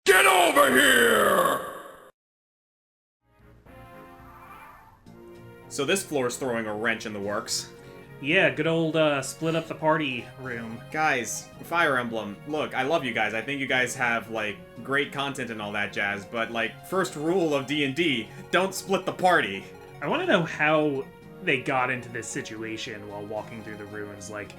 Get over here! So this floor's throwing a wrench in the works. Yeah, good old split up the party room. Guys, Fire Emblem, look, I love you guys. I think you guys have, like, great content and all that jazz, but, like, first rule of D&D, don't split the party. I want to know how they got into this situation while walking through the ruins. Like,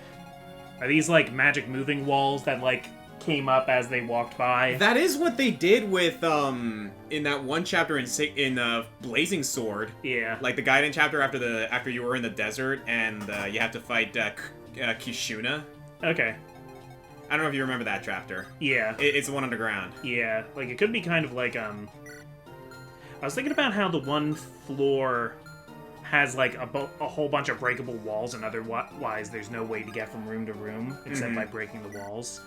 are these, like, magic moving walls that, like, came up as they walked by? That is what they did with, in that one chapter in Blazing Sword. Yeah. Like, the guidance chapter after you were in the desert, and, you have to fight, Kishuna. Okay. I don't know if you remember that chapter. Yeah. It's the one underground. Yeah. Like, it could be kind of like, I was thinking about how the one floor has, like, a whole bunch of breakable walls, and otherwise there's no way to get from room to room, except by breaking the walls.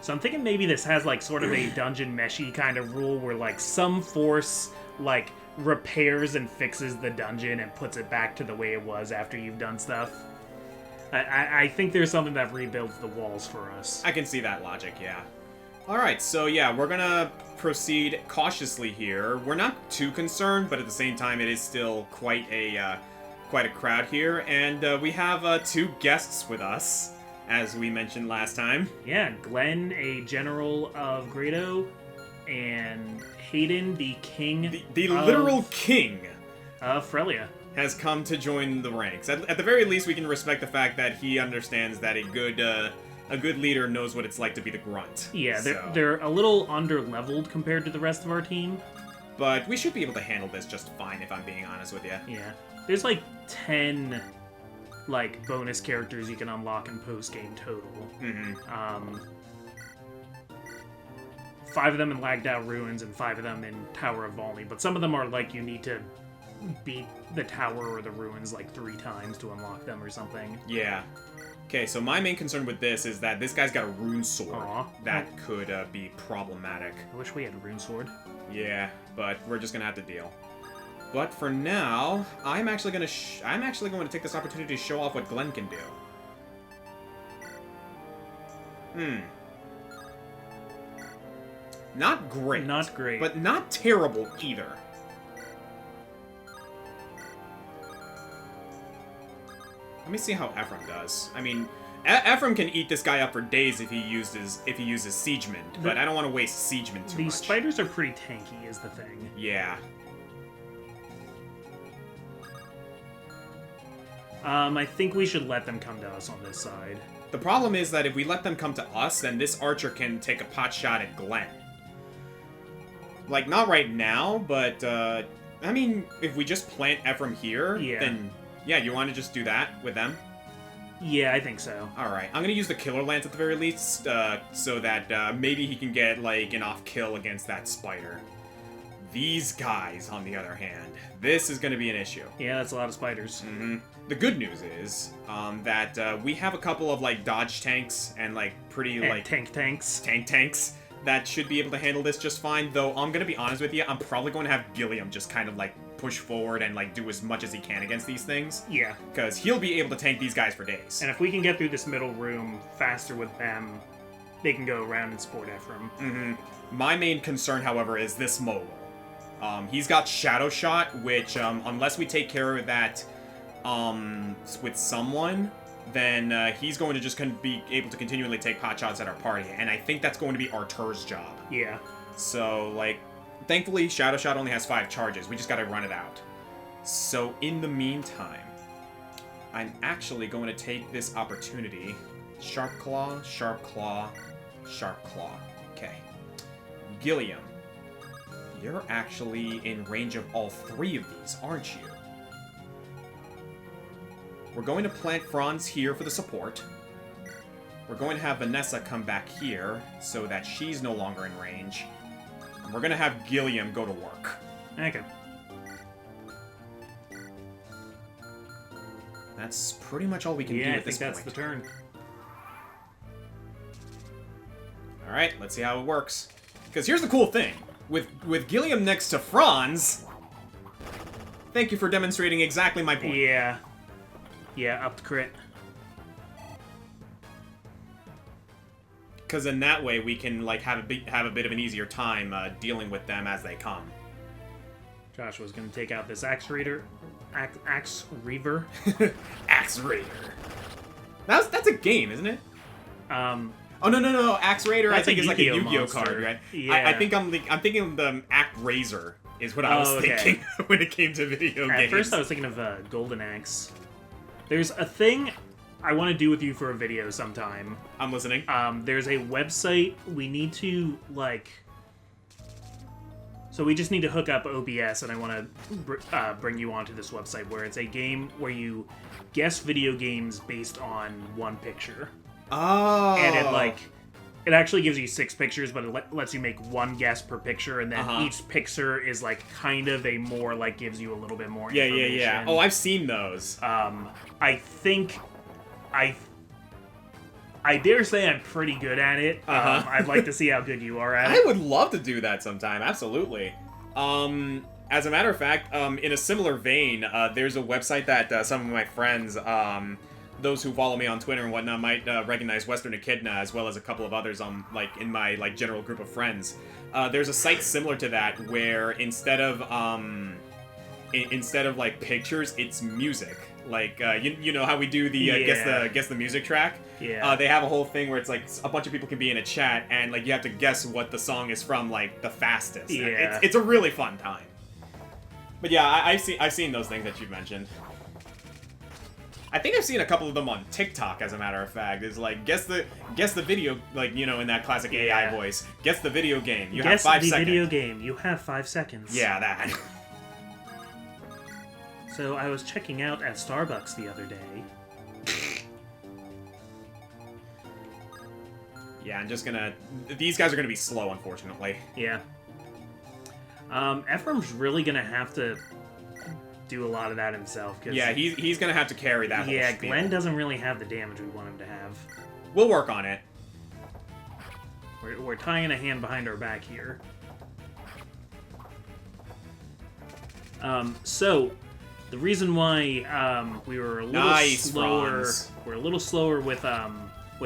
So I'm thinking maybe this has, like, sort of a dungeon meshy kind of rule where, like, some force, like, repairs and fixes the dungeon and puts it back to the way it was after you've done stuff. I think there's something that rebuilds the walls for us. I can see that logic, yeah. Alright, so yeah, we're gonna proceed cautiously here. We're not too concerned, but at the same time, it is still quite a crowd here, and we have two guests with us, as we mentioned last time. Yeah, Glenn, a general of Grado, and Hayden, the king The literal king of Frelia, has come to join the ranks. At the very least, we can respect the fact that he understands that a good leader knows what it's like to be the grunt. Yeah, so. they're a little under-leveled compared to the rest of our team. But we should be able to handle this just fine, if I'm being honest with you. Yeah. There's like 10, like, bonus characters you can unlock in post-game total. 5 of them in Lagdou Ruins and 5 of them in Tower of Volney, but some of them are like you need to beat the tower or the ruins like 3 times to unlock them or something. Yeah. Okay, so my main concern with this is that this guy's got a rune sword. Aw. That could be problematic. I wish we had a rune sword. Yeah, but we're just gonna have to deal. But for now, I'm actually going to take this opportunity to show off what Glenn can do. Not great. Not great. But not terrible either. Let me see how Ephraim does. I mean, Ephraim can eat this guy up for days if he uses Siegeman, but I don't want to waste Siegeman too much. These spiders are pretty tanky, is the thing. Yeah. I think we should let them come to us on this side. The problem is that if we let them come to us, then this archer can take a pot shot at Glenn. Like, not right now, but, I mean, if we just plant Ephraim here, then, yeah, you want to just do that with them? Yeah, I think so. Alright, I'm gonna use the Killer Lance at the very least, so that, maybe he can get, like, an off-kill against that spider. These guys, on the other hand, this is gonna be an issue. Yeah, that's a lot of spiders. The good news is, that, we have a couple of, like, dodge tanks and, like, pretty, like... tanks that should be able to handle this just fine, though I'm gonna be honest with you, I'm probably going to have Gilliam just kind of, like, push forward and, like, do as much as he can against these things. Yeah. Because he'll be able to tank these guys for days. And if we can get through this middle room faster with them, they can go around and support Ephraim. My main concern, however, is this mogul. He's got Shadow Shot, which, unless we take care of that, with someone, then he's going to just be able to continually take pot shots at our party, and I think that's going to be Artur's job. Yeah. So, like, thankfully, Shadow Shot only has 5 charges. We just gotta run it out. So, in the meantime, I'm actually going to take this opportunity. Sharp Claw, Sharp Claw, Sharp Claw. Okay. Gilliam, you're actually in range of all 3 of these, aren't you? We're going to plant Franz here for the support. We're going to have Vanessa come back here so that she's no longer in range. And we're going to have Gilliam go to work. Okay. That's pretty much all we can do at this point. Yeah, I think that's the turn. Alright, let's see how it works. Because here's the cool thing. With Gilliam next to Franz... Thank you for demonstrating exactly my point. Yeah. Yeah, up to crit. Because in that way, we can, like, have a bit of an easier time dealing with them as they come. Joshua's gonna take out this Axe Reaver. Axe Reaver? Axe Raider. That's a game, isn't it? Oh no! Axe Raider, I think, is like a Yu-Gi-Oh card, right? Yeah. I think I'm thinking of the Act Razor is what I was thinking when it came to video games. At first, I was thinking of Golden Axe. There's a thing I want to do with you for a video sometime. I'm listening. There's a website we need to, like... So we just need to hook up OBS, and I want to bring you onto this website where it's a game where you guess video games based on one picture. Oh. And it actually gives you 6 pictures, but it lets you make one guess per picture, and then each picture is like kind of a more like gives you a little bit more information. Yeah. Oh, I've seen those. I think I dare say I'm pretty good at it. I'd like to see how good you are at it. I would love to do that sometime, absolutely. As a matter of fact, in a similar vein, there's a website that some of my friends, those who follow me on Twitter and whatnot, might recognize, Western Echidna, as well as a couple of others in my general group of friends. There's a site similar to that where instead of like pictures, it's music. Like you know how we do the guess the music track. Yeah. They have a whole thing where it's like a bunch of people can be in a chat and like you have to guess what the song is from, like the fastest. Yeah. It's a really fun time. But yeah, I've seen those things that you've mentioned. I think I've seen a couple of them on TikTok, as a matter of fact. It's like guess the video, like, you know, in that classic AI voice. Guess the video game. You have 5 seconds. Guess the video game. You have 5 seconds. Yeah, that. So I was checking out at Starbucks the other day. Yeah, I'm just gonna... These guys are gonna be slow, unfortunately. Yeah. Ephraim's really gonna have to do a lot of that himself. Cause yeah, he's gonna have to carry that whole Yeah, spiel. Glenn doesn't really have the damage we want him to have. We'll work on it. We're tying a hand behind our back here. So... The reason why we were a little slower, we're a little slower with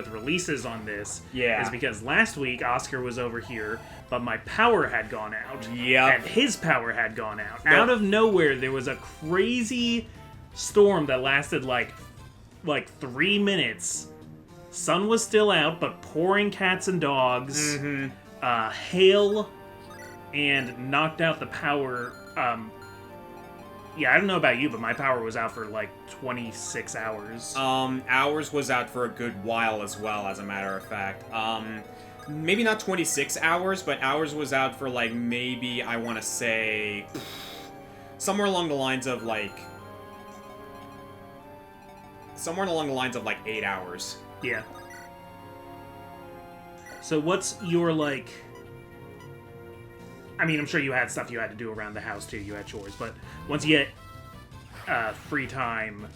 releases on this, is because last week Oscar was over here, but my power had gone out. Yep. And his power had gone out. Yep. Out of nowhere, there was a crazy storm that lasted like 3 minutes. Sun was still out, but pouring cats and dogs, hail, and knocked out the power. Yeah, I don't know about you, but my power was out for like 26 hours. Ours was out for a good while as well, as a matter of fact. Maybe not 26 hours, but ours was out for like maybe, I want to say, somewhere along the lines of like 8 hours. Yeah. So what's your like... I mean, I'm sure you had stuff you had to do around the house too. You had chores, but once you get free time,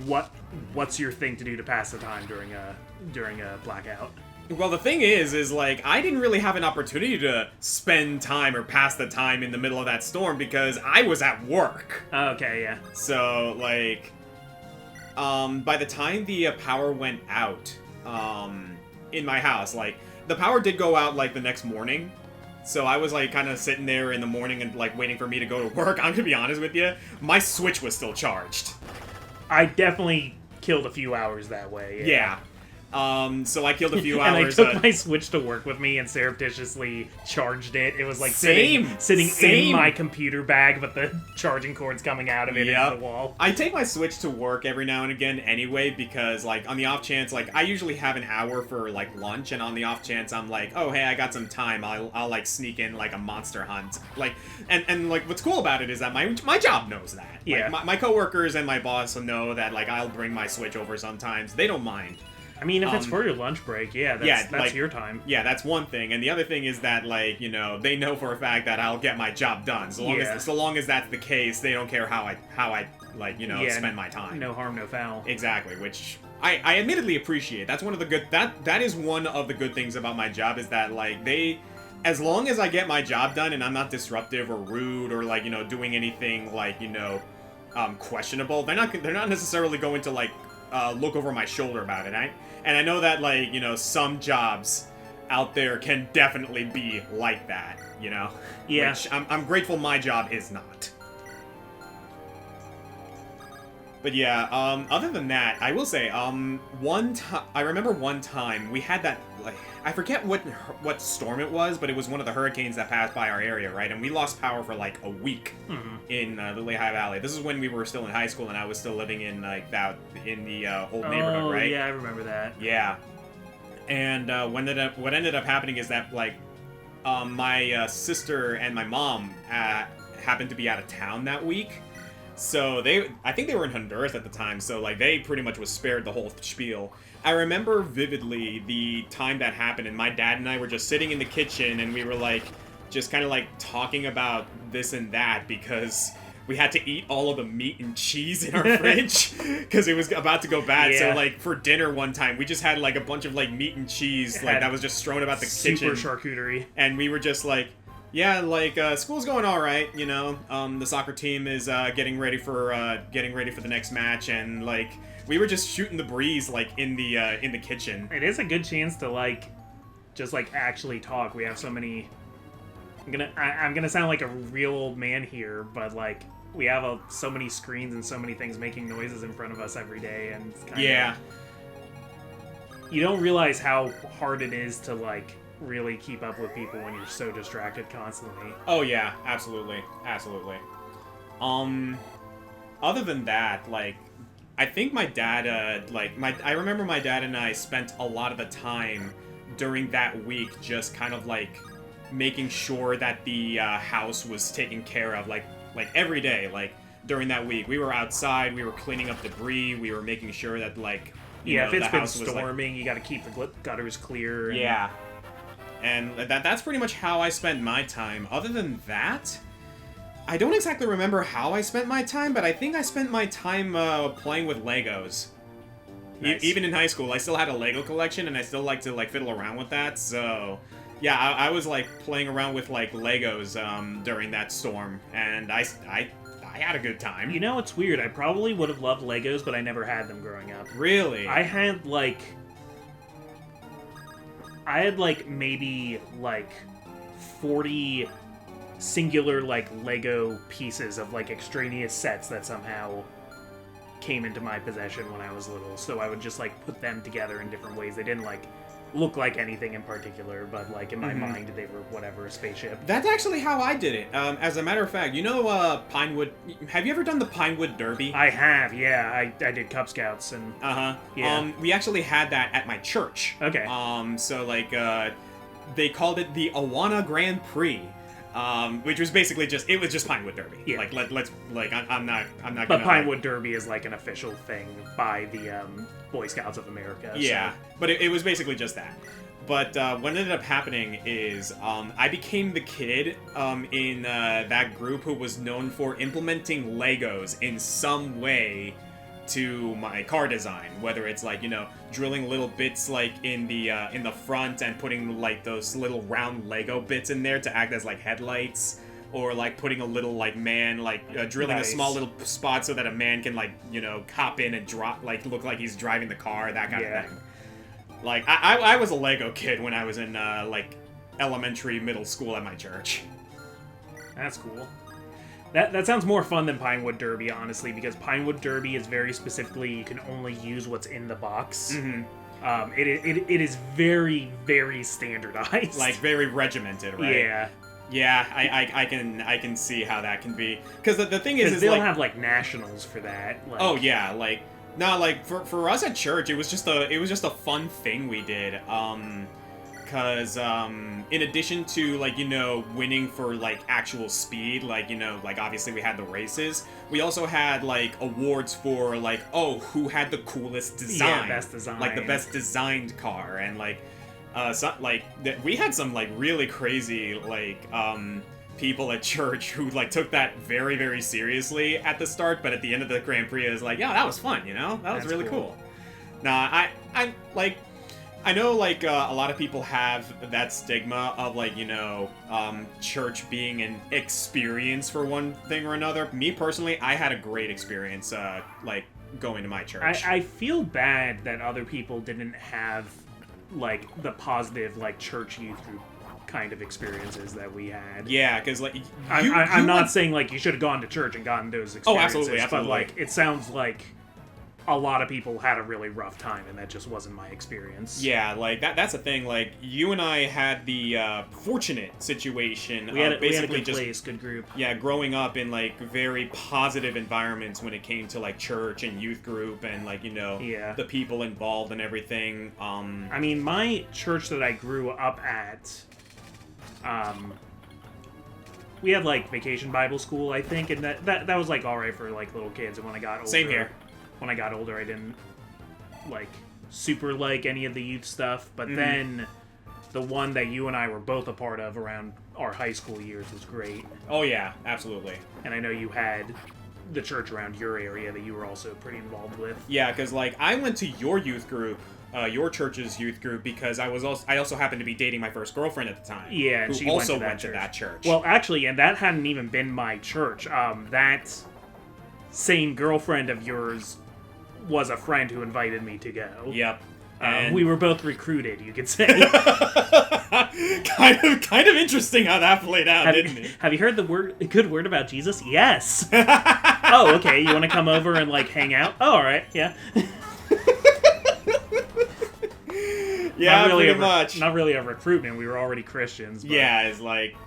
what's your thing to do to pass the time during a blackout? Well, the thing is like I didn't really have an opportunity to spend time or pass the time in the middle of that storm because I was at work. Okay, yeah. So like, by the time the power went out, in my house, like the power did go out like the next morning. So I was, like, kind of sitting there in the morning and, like, waiting for me to go to work. I'm gonna be honest with you, my Switch was still charged. I definitely killed a few hours that way. Yeah. So I killed a few and hours. I took my Switch to work with me and surreptitiously charged it. It was, like, sitting in my computer bag, but the charging cord's coming out of it into the wall. I take my Switch to work every now and again anyway, because, like, on the off chance, like, I usually have an hour for, like, lunch, and on the off chance I'm like, oh, hey, I got some time, I'll like, sneak in, like, a Monster Hunt. Like, and like, what's cool about it is that my job knows that. Yeah. Like, my coworkers and my boss know that, like, I'll bring my Switch over sometimes. They don't mind. I mean, if it's for your lunch break, that's like, your time. Yeah, that's one thing. And the other thing is that, like, you know, they know for a fact that I'll get my job done. So long as that's the case, they don't care how I like, you know, spend my time. No harm, no foul. Exactly, which I admittedly appreciate. That's one of the good that is one of the good things about my job is that, like, as long as I get my job done and I'm not disruptive or rude or, like, you know, doing anything, like, you know, questionable, they're not necessarily going to, like, look over my shoulder about it. And I know that, like, you know, some jobs, out there can definitely be like that, you know? Yeah. Which I'm grateful my job is not. But yeah, other than that, I will say, I remember one time we had that, like, I forget what storm it was, but it was one of the hurricanes that passed by our area, right? And we lost power for like a week in the Lehigh Valley. This is when we were still in high school and I was still living in like that in the old neighborhood, right? Yeah, I remember that. Yeah. And what ended up happening is that like my sister and my mom happened to be out of town that week. So I think they were in Honduras at the time, so like they pretty much was spared the whole spiel. I remember vividly the time that happened, and my dad and I were just sitting in the kitchen, and we were like, just kind of like talking about this and that, because we had to eat all of the meat and cheese in our fridge, because it was about to go bad. Yeah. So like for dinner one time, we just had like a bunch of like meat and cheese like that was just strewn about the kitchen. Super charcuterie. And we were just like, yeah, like school's going all right, you know. The soccer team is getting ready for the next match, and like we were just shooting the breeze like in the kitchen. It is a good chance to like just like actually talk. We have so many. I'm gonna sound like a real old man here, but like we have so many screens and so many things making noises in front of us every day, and it's kinda, you don't realize how hard it is to like really keep up with people when you're so distracted constantly. Oh yeah, absolutely. Other than that, like I think my dad I remember my dad and I spent a lot of the time during that week just kind of like making sure that the house was taken care of like every day. Like during that week we were outside, we were cleaning up debris, we were making sure that like you know, if it's the been house was, storming, you got to keep the gutters clear. And... yeah. And that's pretty much how I spent my time. Other than that, I don't exactly remember how I spent my time, but I think I spent my time playing with Legos. Nice. Even in high school, I still had a Lego collection, and I still like to like fiddle around with that. So, yeah, I was like playing around with like Legos during that storm, and I had a good time. You know, it's weird. I probably would have loved Legos, but I never had them growing up. Really? I had maybe like 40 singular like Lego pieces of like extraneous sets that somehow came into my possession when I was little. So I would just like put them together in different ways. They didn't like look like anything in particular, but like in my mind they were whatever, a spaceship. That's actually how I did it. As a matter of fact, you know Pinewood... Have you ever done the Pinewood Derby? I have, yeah. I did Cub Scouts and... Yeah. We actually had that at my church. Okay. So like, they called it the Awana Grand Prix. Which was basically just Pinewood Derby. Yeah. Like let's I'm not But gonna, Pinewood Derby is like an official thing by the Boy Scouts of America. Yeah, so. but it was basically just that. But what ended up happening is I became the kid in that group who was known for implementing Legos in some way to my car design, whether it's like, you know, drilling little bits like in the front and putting like those little round Lego bits in there to act as like headlights, or like putting a little like man like drilling a small little spot so that a man can like, you know, hop in and drop, like look like he's driving the car, that kind of thing. Like I was a Lego kid when I was in like elementary, middle school at my church. That's cool. That sounds more fun than Pinewood Derby, honestly, because Pinewood Derby is very specifically, you can only use what's in the box. Mm-hmm. It is very, very standardized. Like, very regimented, right? Yeah. Yeah, I can see how that can be. Because the thing is they'll like, have, like, nationals for that. Like, oh, yeah, like... No, like, for us at church, it was just a fun thing we did. Because, in addition to, like, you know, winning for, like, actual speed, like, you know, like, obviously we had the races, we also had, like, awards for, like, oh, who had the coolest design. Yeah, best design. Like, the best designed car, and, like, we had some, like, really crazy, like, people at church who, like, took that very, very seriously at the start, but at the end of the Grand Prix, it was like, yeah, that was fun, you know? That was really cool. Nah, I know, like, a lot of people have that stigma of, like, you know, church being an experience for one thing or another. Me, personally, I had a great experience, like, going to my church. I feel bad that other people didn't have like the positive like church youth group kind of experiences that we had. Yeah, because like I'm not saying like you should have gone to church and gotten those experiences. Oh, absolutely. But like it sounds like a lot of people had a really rough time, and that just wasn't my experience. Yeah, like that's the thing. Like you and I had the fortunate situation. We had a basically good place, good group. Yeah, growing up in like very positive environments when it came to like church and youth group and like the people involved and everything. I mean, my church that I grew up at, we had like vacation Bible school, I think, and that was like all right for like little kids. And when I got older, same here. When I got older, I didn't like super like any of the youth stuff. But then the one that you and I were both a part of around our high school years was great. Oh yeah, absolutely. And I know you had the church around your area that you were also pretty involved with. Yeah, because like I went to your youth group, your church's youth group, because I also happened to be dating my first girlfriend at the time. Yeah, and who she also went to that church. Well, actually, and that hadn't even been my church. That same girlfriend of yours was a friend who invited me to go. Yep. We were both recruited, you could say. kind of interesting how that played out, didn't it? Have you heard the good word about Jesus? Yes. Oh, okay. You want to come over and like hang out? Oh, all right. Yeah. Yeah, pretty much. Not really a recruitment. We were already Christians. But... Yeah, it's like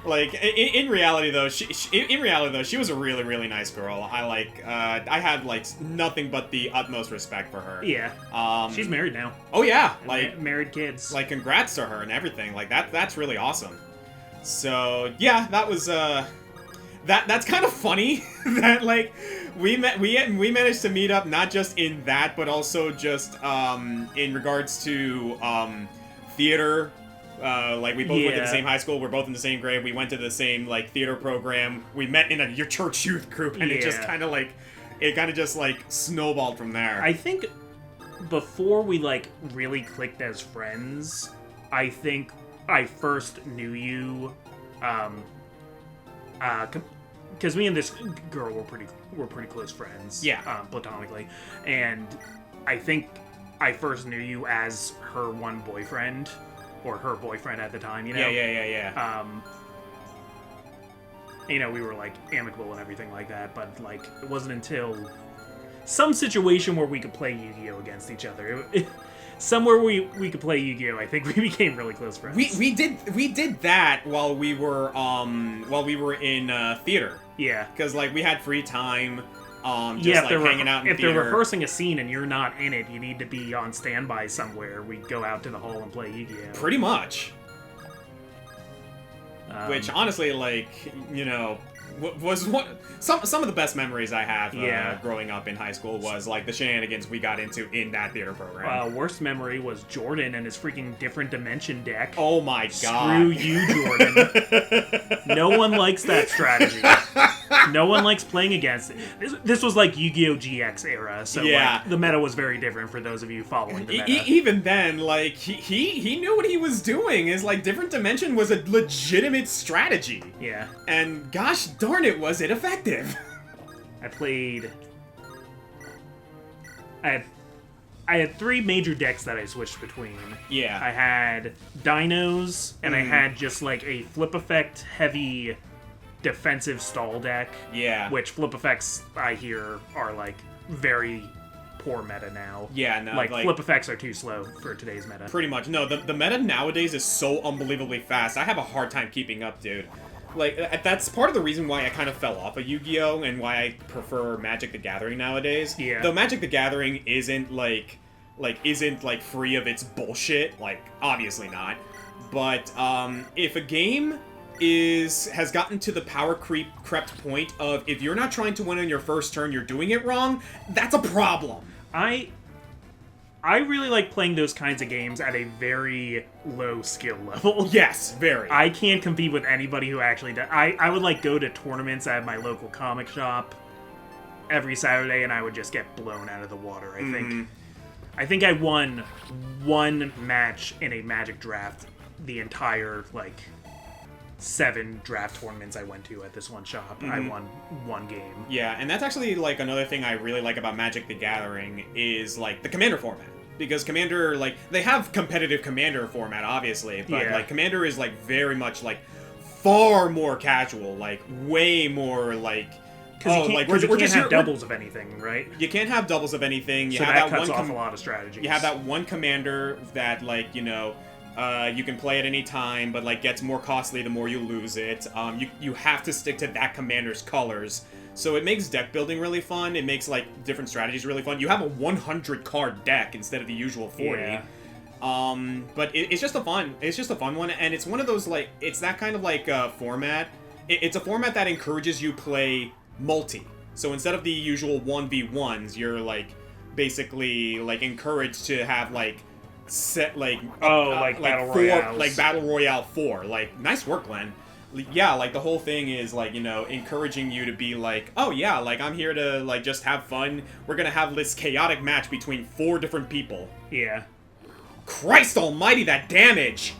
in reality though, she was a really, really nice girl. I had like nothing but the utmost respect for her. Yeah. She's married now. Oh yeah, and like married kids. Like congrats to her and everything. Like that's really awesome. So yeah, that was that's kind of funny that like we managed to meet up not just in that but also just in regards to theater. Like we both went to the same high school. We're both in the same grade. We went to the same like theater program. We met in your church youth group, and it just kind of just snowballed from there. I think before we like really clicked as friends, I think I first knew you, because me and this girl were pretty close friends. Yeah, platonically, and I think I first knew you as her one boyfriend. Or her boyfriend at the time, you know? Yeah. We were, like, amicable and everything like that, but, like, it wasn't until some situation where we could play Yu-Gi-Oh! Against each other. Somewhere we could play Yu-Gi-Oh! I think we became really close friends. We did that while we were in theater. Yeah. Because, like, we had free time. Hanging out in if theater. they're rehearsing a scene and you're not in it, you need to be on standby somewhere. We'd go out to the hall and play Yu-Gi-Oh! Pretty much. Which, honestly, like, was some of the best memories I have growing up in high school was, like, the shenanigans we got into in that theater program. Worst memory was Jordan and his freaking different dimension deck. Oh my god. Screw you, Jordan. No one likes that strategy. No one likes playing against it. This was like Yu-Gi-Oh! GX era, so like, the meta was very different for those of you following the meta. Even then, like, he knew what he was doing. His, like, different dimension was a legitimate strategy. Yeah. And gosh darn it, was it effective. I had three major decks that I switched between. Yeah. I had Dinos, and I had just like a flip effect heavy defensive stall deck. Yeah. Which flip effects I hear are like very poor meta now. Yeah, no. Like flip effects are too slow for today's meta. Pretty much. No, the meta nowadays is so unbelievably fast. I have a hard time keeping up, dude. Like, that's part of the reason why I kind of fell off of Yu-Gi-Oh! And why I prefer Magic the Gathering nowadays. Yeah. Though Magic the Gathering isn't free of its bullshit. Like, obviously not. But, if a game has gotten to the power crept point of if you're not trying to win on your first turn, you're doing it wrong, that's a problem. I really like playing those kinds of games at a very low skill level. Yes, very. I can't compete with anybody who actually does. I would like go to tournaments at my local comic shop every Saturday, and I would just get blown out of the water. I think I won one match in a Magic draft the entire like 7 draft tournaments I went to at this one shop. I won one game. Yeah, and that's actually like another thing I really like about Magic the Gathering is like the commander format. because Commander, like, they have competitive Commander format, obviously, but, like, Commander is, like, very much, like, far more casual, like, way more, like... Because you can't have doubles of anything, right? You can't have doubles of anything. So that cuts off a lot of strategies. You have that one commander that, like, you know, you can play at any time, but, like, gets more costly the more you lose it. You have to stick to that commander's colors. So it makes deck building really fun. It makes, like, different strategies really fun. You have a 100-card deck instead of the usual 40. Yeah. But it's just a fun one, and it's one of those, like, it's that kind of, like, format. It's a format that encourages you play multi. So instead of the usual 1v1s, you're, like, basically, like, encouraged to have, like, set, like... Battle Royale. Like, Battle Royale 4. Like, nice work, Glenn. Yeah, like, the whole thing is, like, you know, encouraging you to be like, oh, yeah, like, I'm here to, like, just have fun. We're gonna have this chaotic match between 4 different people. Yeah. Christ almighty, that damage!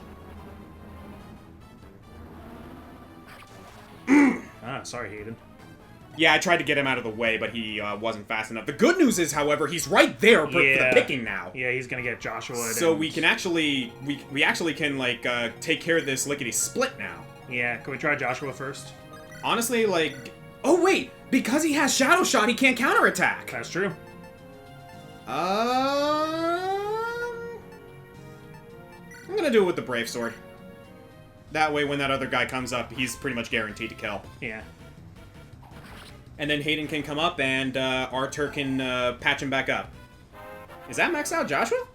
Sorry, Hayden. Yeah, I tried to get him out of the way, but he wasn't fast enough. The good news is, however, he's right there for the picking now. Yeah, he's gonna get Joshua. So we can actually, we actually can, like, take care of this lickety-split now. Yeah, can we try Joshua first? Honestly, like... Oh, wait! Because he has Shadow Shot, he can't counterattack! That's true. I'm gonna do it with the Brave Sword. That way, when that other guy comes up, he's pretty much guaranteed to kill. Yeah. And then Hayden can come up, and Artur can patch him back up. Is that maxed out Joshua?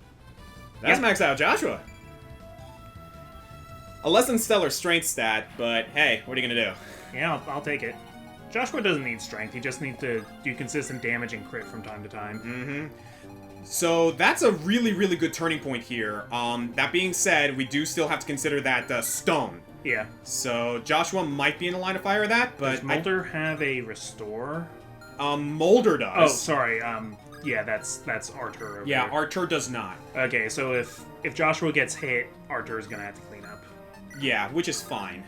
That's maxed out Joshua. A less than stellar strength stat, but hey, what are you gonna do? Yeah, I'll take it. Joshua doesn't need strength, he just needs to do consistent damage and crit from time to time. Mm-hmm. So that's a really, really good turning point here. That being said, we do still have to consider that stone. Yeah. So Joshua might be in the line of fire of that, but... Does Mulder have a restore? Mulder does. Oh, sorry. Yeah, that's Artur. Yeah, Artur does not. Okay, so if Joshua gets hit, Artur is gonna have to clean up. Yeah, which is fine.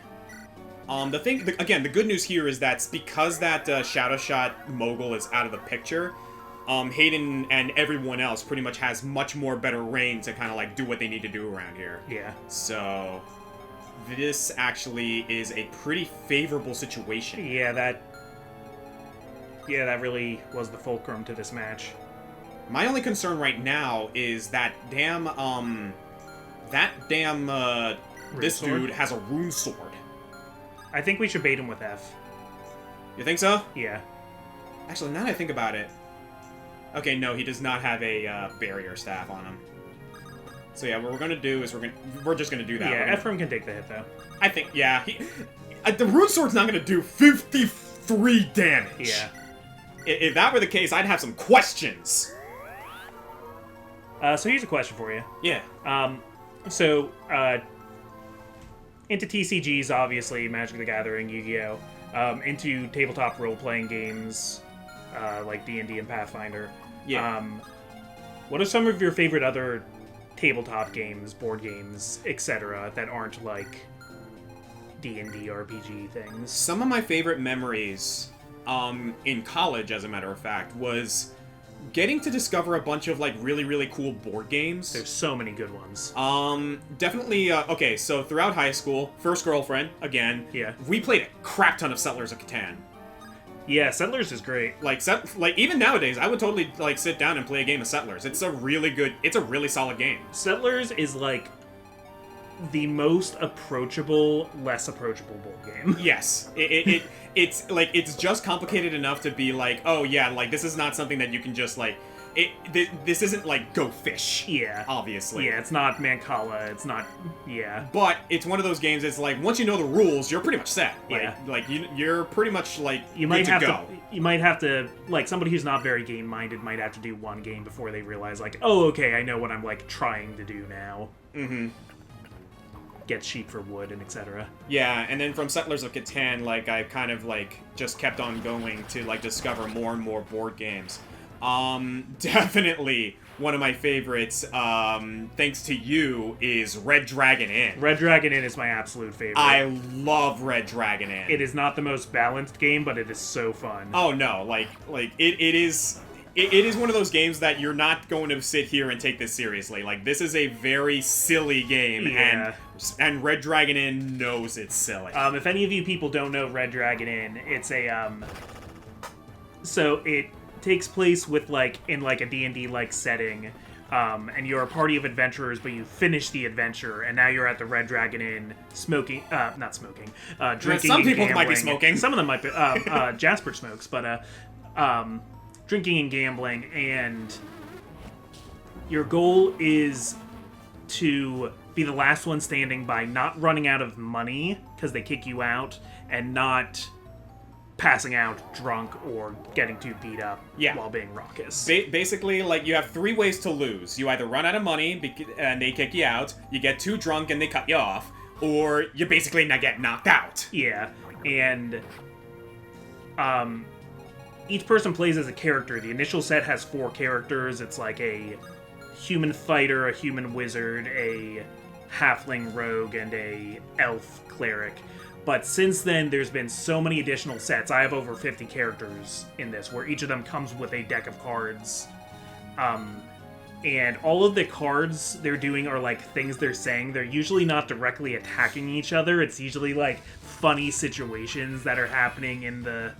Again, the good news here is that because that Shadow Shot Mogul is out of the picture, Hayden and everyone else pretty much has much more better reign to kind of, like, do what they need to do around here. Yeah. So... this actually is a pretty favorable situation. Yeah, that really was the fulcrum to this match. My only concern right now is that this dude has a rune sword. I think we should bait him with F. You think so? Yeah. Actually, now that I think about it... Okay, no, he does not have a barrier staff on him. So yeah, what we're gonna do is we're just gonna do that. Yeah, Ephraim can take the hit though. I think, yeah. The rune sword's not gonna do 53 damage. Yeah. If that were the case, I'd have some questions. So here's a question for you. Yeah. Into TCGs, obviously, Magic the Gathering, Yu-Gi-Oh! Into tabletop role-playing games, like D&D and Pathfinder. Yeah. What are some of your favorite other tabletop games, board games, etc., that aren't like D&D RPG things? Some of my favorite memories in college, as a matter of fact, was getting to discover a bunch of, like, really, really cool board games. There's so many good ones. Definitely, okay, so throughout high school, first girlfriend, again. Yeah. We played a crap ton of Settlers of Catan. Yeah, Settlers is great. Like, even nowadays, I would totally, like, sit down and play a game of Settlers. It's a really solid game. Settlers is, like, the most approachable, less approachable board game. Yes. It's, like, it's just complicated enough to be like, oh, yeah, like, this is not something that you can just, like... This isn't, like, Go Fish. Yeah. Obviously. Yeah, it's not Mancala, it's not... Yeah. But it's one of those games that's, like, once you know the rules, you're pretty much set. Like, yeah. Like, you're pretty much, like, you might good to go. You might have to... Like, somebody who's not very game-minded might have to do one game before they realize, like, oh, okay, I know what I'm, like, trying to do now. Mm-hmm. Get sheep for wood and etc. Yeah, and then from Settlers of Catan, like, I kind of, like, just kept on going to, like, discover more and more board games. Definitely one of my favorites, thanks to you, is Red Dragon Inn. Red Dragon Inn is my absolute favorite. I love Red Dragon Inn. It is not the most balanced game, but it is so fun. Oh no, like it is. it is one of those games that you're not going to sit here and take this seriously. Like, this is a very silly game, and Red Dragon Inn knows it's silly. If any of you people don't know Red Dragon Inn, it's a, so it takes place with, like, in, like, a D&D-like setting, and you're a party of adventurers, but you finish the adventure, and now you're at the Red Dragon Inn drinking Some and people gambling. might be smoking. Some of them might be, Jasper smokes, but, drinking and gambling, and your goal is to be the last one standing by not running out of money, because they kick you out, and not passing out drunk or getting too beat up while being raucous. Basically, like, you have 3 ways to lose. You either run out of money and they kick you out, you get too drunk and they cut you off, or you basically get knocked out. Yeah, and each person plays as a character. The initial set has 4 characters. It's like a human fighter, a human wizard, a halfling rogue, and a elf cleric. But since then, there's been so many additional sets. I have over 50 characters in this, where each of them comes with a deck of cards. And all of the cards they're doing are, like, things they're saying. They're usually not directly attacking each other. It's usually, like, funny situations that are happening in the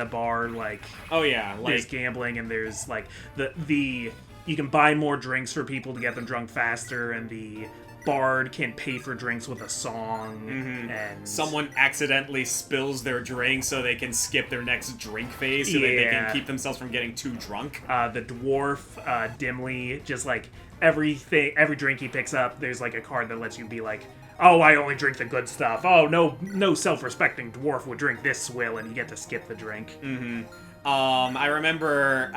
bar. Like, oh yeah, like, there's gambling, and there's, like, the you can buy more drinks for people to get them drunk faster, and the bard can pay for drinks with a song, and someone accidentally spills their drink so they can skip their next drink phase so that they can keep themselves from getting too drunk. The dwarf, dimly, just like every drink he picks up, there's like a card that lets you be like, oh, I only drink the good stuff. Oh, no self-respecting dwarf would drink this swill, and you get to skip the drink. I remember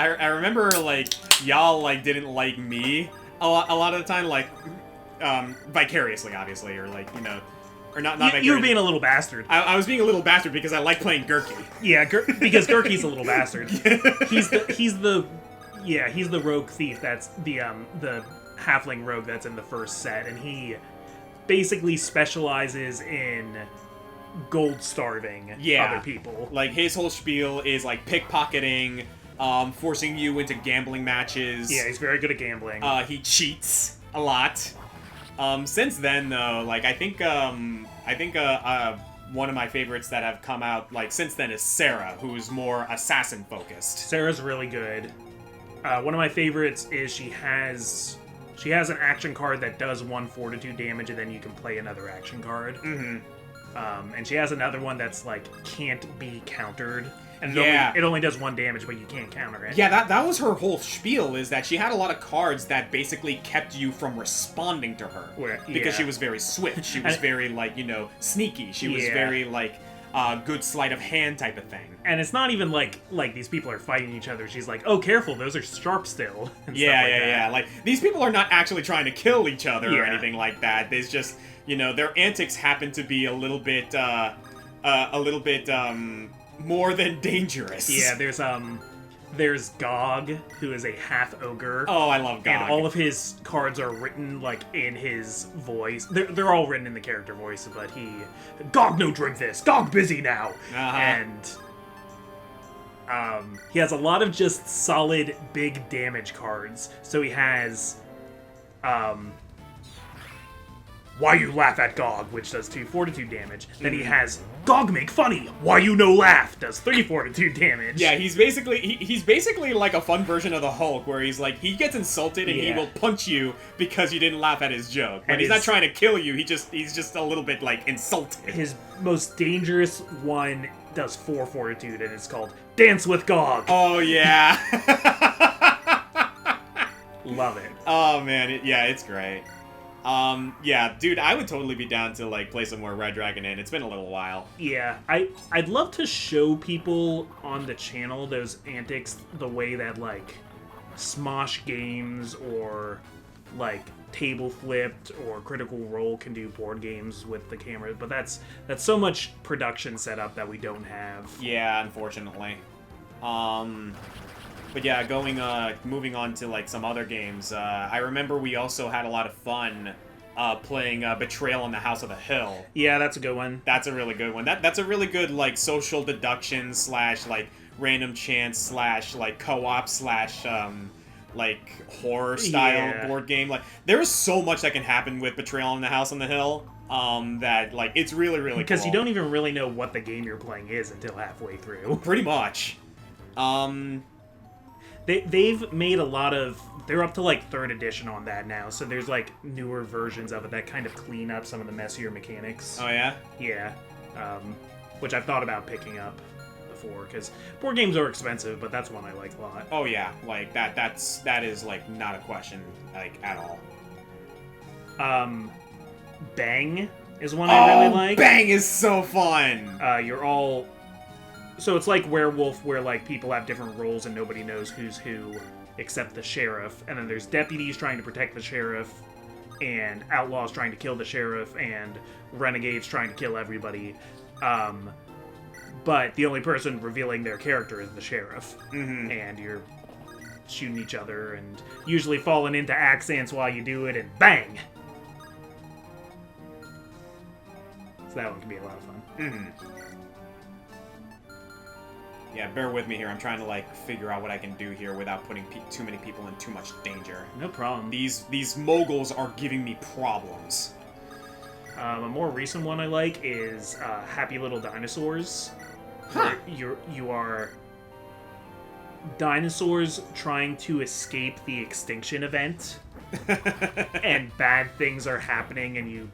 like, y'all, like, didn't like me a lot of the time, like, vicariously, obviously, or, like, you know, or not vicariously. You were being a little bastard. I was being a little bastard because I like playing Gurky. Yeah, because Gurky's a little bastard. He's the rogue thief. That's the halfling rogue that's in the first set, and he basically specializes in gold starving other people. Like, his whole spiel is, like, pickpocketing, forcing you into gambling matches. Yeah, he's very good at gambling. He cheats a lot. Since then, though, like, I think one of my favorites that have come out, like, since then is Sarah, who's more assassin-focused. Sarah's really good. One of my favorites is she has an action card that does 1 fortitude damage, and then you can play another action card. And she has another one that's, like, can't be countered. And it only does 1 damage, but you can't counter it. Yeah, that was her whole spiel, is that she had a lot of cards that basically kept you from responding to her. Because she was very swift. She was very, like, you know, sneaky. She was very, like, good sleight of hand type of thing. And it's not even like these people are fighting each other. She's like, oh, careful, those are sharp still. Yeah. Like, these people are not actually trying to kill each other or anything like that. There's just, you know, their antics happen to be a little bit more than dangerous. Yeah, there's Gog, who is a half ogre. Oh, I love Gog. And all of his cards are written, like, in his voice. They're all written in the character voice, but Gog no drink this! Gog busy now! And he has a lot of just solid big damage cards. So he has Why You Laugh at Gog, which does 2 fortitude damage. Then he has Gog Make Funny, Why You No Laugh, does 3 fortitude damage. Yeah, he's basically like a fun version of the Hulk, where he's like, he gets insulted and he will punch you because you didn't laugh at his joke. But he's not trying to kill you, he's just a little bit, like, insulted. His most dangerous one does 4 fortitude, and it's called Dance with Gog. Oh, yeah. Love it. Oh, man, it's great. Yeah, dude, I would totally be down to, like, play some more Red Dragon Inn. It's been a little while. Yeah, I'd love to show people on the channel those antics the way that, like, Smosh Games or, like, Table Flipped or Critical Role can do board games with the camera, but that's so much production setup that we don't have. Yeah, unfortunately. But yeah, moving on to, like, some other games, I remember we also had a lot of fun playing Betrayal on the House of the Hill. Yeah, that's a good one. That's a really good one. That's a really good, like, social deduction / like, random chance slash like co-op slash like horror style board game. Like there is so much that can happen with Betrayal in the House on the Hill. That like it's really because cool. you don't even really know what the game you're playing is until halfway through. Pretty much. They've made a lot of... They're up to, like, 3rd edition on that now, so there's, like, newer versions of it that kind of clean up some of the messier mechanics. Oh, yeah? Yeah. Which I've thought about picking up before, because board games are expensive, but that's one I like a lot. Oh, yeah. Like, that is, like, not a question, like, at all. Bang is one I really like. Bang is so fun! You're all... So it's like Werewolf, where like people have different roles and nobody knows who's who except the sheriff. And then there's deputies trying to protect the sheriff, and outlaws trying to kill the sheriff, and renegades trying to kill everybody. But the only person revealing their character is the sheriff. Mm-hmm. And you're shooting each other and usually falling into accents while you do it, and bang! So that one can be a lot of fun. Mm-hmm. Yeah, bear with me here. I'm trying to, like, figure out what I can do here without putting too many people in too much danger. No problem. These moguls are giving me problems. A more recent one I like is Happy Little Dinosaurs. Huh. You are dinosaurs trying to escape the extinction event, and bad things are happening, and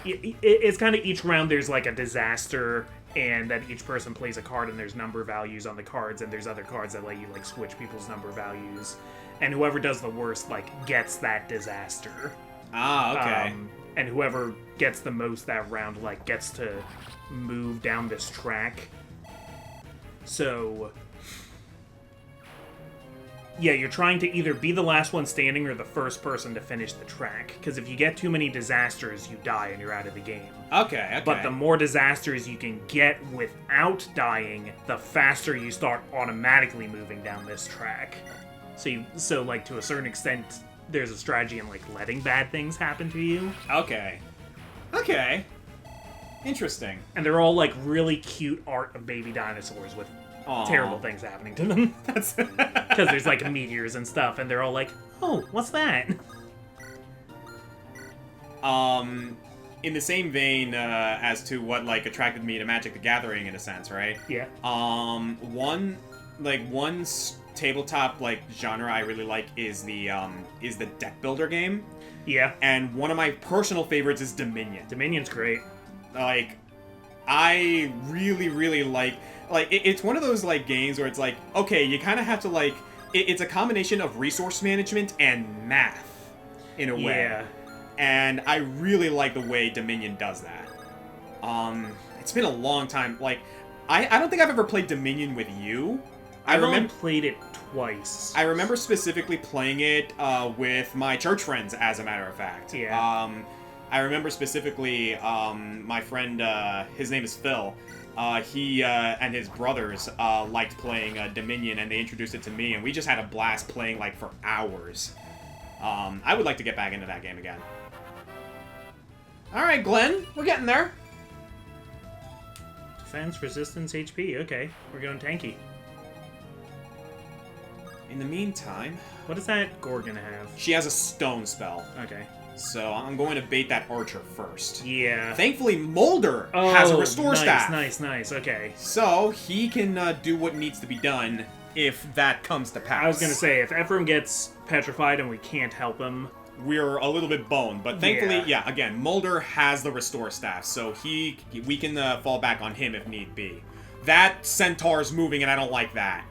it's kind of each round there's like a disaster, and then each person plays a card and there's number values on the cards, and there's other cards that let you like switch people's number values, and whoever does the worst like gets that disaster. Ah, okay. And whoever gets the most that round like gets to move down this track. So yeah, you're trying to either be the last one standing or the first person to finish the track. Because if you get too many disasters, you die and you're out of the game. Okay. But the more disasters you can get without dying, the faster you start automatically moving down this track. So like, to a certain extent, there's a strategy in, like, letting bad things happen to you. Okay. Interesting. And they're all, like, really cute art of baby dinosaurs with terrible things happening to them. Because there's like meteors and stuff, and they're all like, "Oh, what's that?" In the same vein as to what like attracted me to Magic the Gathering, in a sense, right? Yeah. One tabletop like genre I really like is the deck builder game. Yeah. And one of my personal favorites is Dominion. Dominion's great. Like, I really like. Like, it's one of those, like, games where it's like, okay, you kind of have to, like... It's a combination of resource management and math, in a way. Yeah. And I really like the way Dominion does that. It's been a long time. Like, I don't think I've ever played Dominion with you. I've only played it twice. I remember specifically playing it with my church friends, as a matter of fact. Yeah. I remember specifically my friend, his name is Phil. He and his brothers liked playing Dominion, and they introduced it to me, and we just had a blast playing, like, for hours. I would like to get back into that game again. Alright, Glenn, we're getting there. Defense, resistance, HP. Okay, we're going tanky. In the meantime... What does that Gorgon have? She has a stone spell. Okay. So I'm going to bait that archer first. Yeah. Thankfully, Mulder has a restore staff. Nice, okay. So he can do what needs to be done if that comes to pass. I was going to say, if Ephraim gets petrified and we can't help him... We're a little bit boned, but thankfully, yeah again, Mulder has the restore staff, so we can fall back on him if need be. That centaur's moving, and I don't like that.